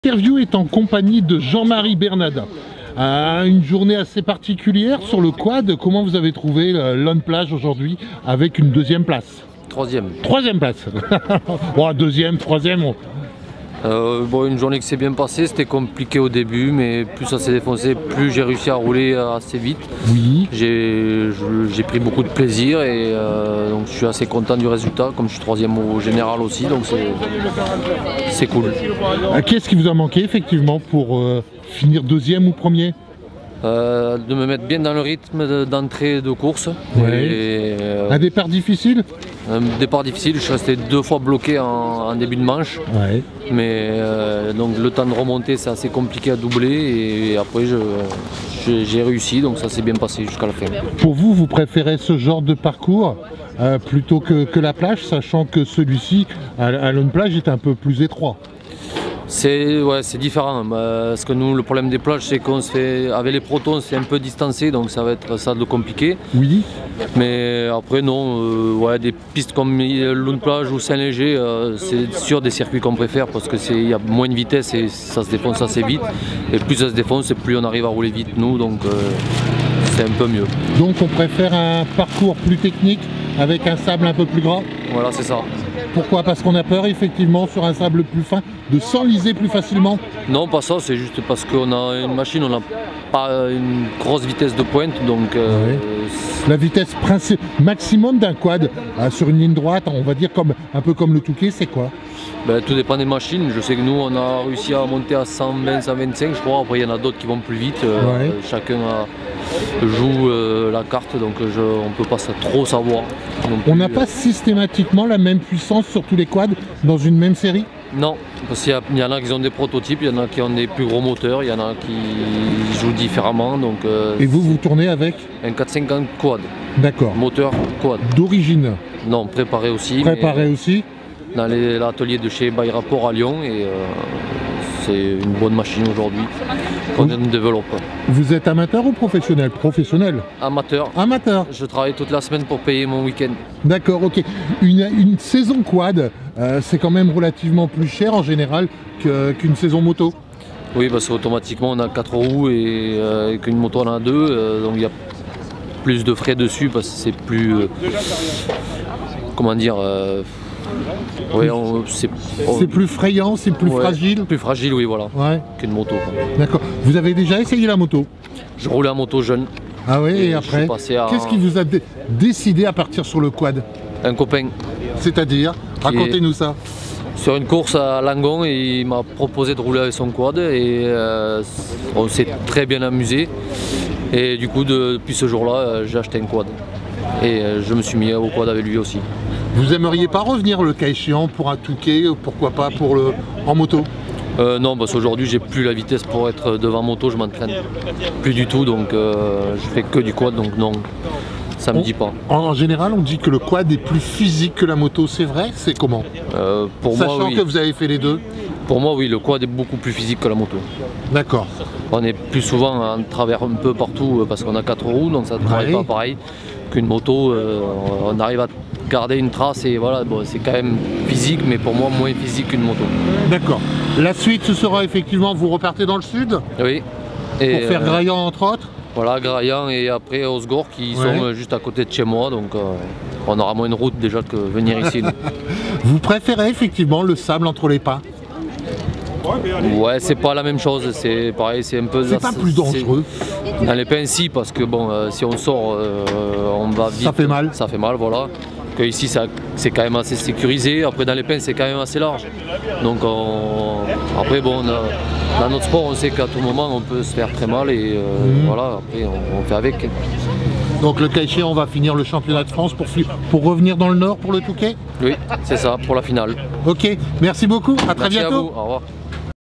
L'interview est en compagnie de Jean-Marie Bernadin. Une journée assez particulière sur le quad. Comment vous avez trouvé l'On Plage aujourd'hui avec une deuxième place? Troisième. Troisième place. Bon, deuxième, troisième. Bon, une journée qui s'est bien passée, c'était compliqué au début, mais plus ça s'est défoncé, plus j'ai réussi à rouler assez vite. Oui. J'ai pris beaucoup de plaisir et donc je suis assez content du résultat, comme je suis troisième au général aussi, donc c'est cool. Qu'est-ce qui vous a manqué effectivement pour finir deuxième ou premier? De me mettre bien dans le rythme d'entrée de course. Ouais. Un départ difficile? Un départ difficile, je suis resté 2 fois bloqué en début de manche. Ouais. Mais donc le temps de remonter c'est assez compliqué à doubler et après j'ai réussi, donc ça s'est bien passé jusqu'à la fin. Pour vous, vous préférez ce genre de parcours plutôt que la plage, sachant que celui-ci à l'On Plage est un peu plus étroit? C'est différent, parce que nous le problème des plages c'est qu'on se fait, avec les protons c'est un peu distancé, donc ça va être ça de compliqué. Oui. Mais après non, ouais, des pistes comme l'On Plage ou Saint-Léger, c'est sûr des circuits qu'on préfère parce qu'il y a moins de vitesse et ça se défonce assez vite. Et plus ça se défonce, plus on arrive à rouler vite nous, donc c'est un peu mieux. Donc on préfère un parcours plus technique avec un sable un peu plus gras? Voilà, c'est ça. Pourquoi? Parce qu'on a peur effectivement sur un sable plus fin de s'enliser plus facilement? Non, pas ça, c'est juste parce qu'on a une machine, on n'a pas une grosse vitesse de pointe, donc... La vitesse maximum d'un quad sur une ligne droite, on va dire un peu comme le Touquet, c'est quoi? Tout dépend des machines. Je sais que nous on a réussi à monter à 120, 125 je crois. Après il y en a d'autres qui vont plus vite. Chacun joue la carte, donc on ne peut pas trop savoir. On n'a pas systématiquement la même puissance sur tous les quads dans une même série? Non, parce qu'il y en a qui ont des prototypes, il y en a qui ont des plus gros moteurs, il y en a qui jouent différemment. Donc, et vous tournez avec? Un 450 quad. D'accord. Moteur quad. D'origine? Non, préparé aussi. Préparé aussi? Dans l'atelier de chez Bayraport à Lyon et c'est une bonne machine aujourd'hui qu'on développe. Vous êtes amateur ou professionnel? Professionnel. Amateur. Amateur. Je travaille toute la semaine pour payer mon week-end. D'accord, ok. Une saison quad, c'est quand même relativement plus cher en général qu'une saison moto? Oui, parce qu'automatiquement on a 4 roues et qu'une moto en a 2, donc il y a plus de frais dessus parce que c'est plus... comment dire c'est plus frayant, c'est plus fragile? Plus fragile, oui, voilà, qu'une moto. D'accord. Vous avez déjà essayé la moto? Je roulais en moto jeune. Ah oui, et après qu'est-ce qui vous a décidé à partir sur le quad? Un copain. C'est-à-dire? Racontez-nous ça. Sur une course à Langon, il m'a proposé de rouler avec son quad et on s'est très bien amusé. Et du coup, depuis ce jour-là, j'ai acheté un quad. Et je me suis mis au quad avec lui aussi. Vous aimeriez pas revenir le cas échéant pour un Touquet, pourquoi pas en moto? Non, parce qu'aujourd'hui j'ai plus la vitesse pour être devant moto, je m'entraîne plus du tout, donc je fais que du quad, donc non, ça me dit pas. En général, on dit que le quad est plus physique que la moto, c'est vrai? C'est comment? Sachant que vous avez fait les deux? Pour moi, oui, le quad est beaucoup plus physique que la moto. D'accord. On est plus souvent en travers un peu partout parce qu'on a 4 roues, donc ça ne travaille pas pareil qu'une moto. On arrive à garder une trace et voilà, bon, c'est quand même physique, mais pour moi moins physique qu'une moto. D'accord. La suite, ce sera effectivement, vous repartez dans le sud? Oui. Pour faire Graillan entre autres? Voilà, Graillan et après Osgore qui sont juste à côté de chez moi, donc on aura moins de route déjà que venir ici. Vous préférez effectivement le sable entre les pins? Ouais, c'est pas la même chose, c'est pareil, c'est un peu... C'est pas plus dangereux? Dans les pins, si, parce que bon, si on sort, on va vite. Ça fait mal? Ça fait mal, voilà. Que ici, c'est quand même assez sécurisé. Après, dans les pins, c'est quand même assez large. Donc, après, bon, dans notre sport, on sait qu'à tout moment, on peut se faire très mal et voilà, après, on fait avec. Donc, le cas échéant, on va finir le championnat de France pour revenir dans le Nord pour le Touquet? Oui, c'est ça, pour la finale. Ok, merci beaucoup, à très bientôt. Merci à vous, au revoir.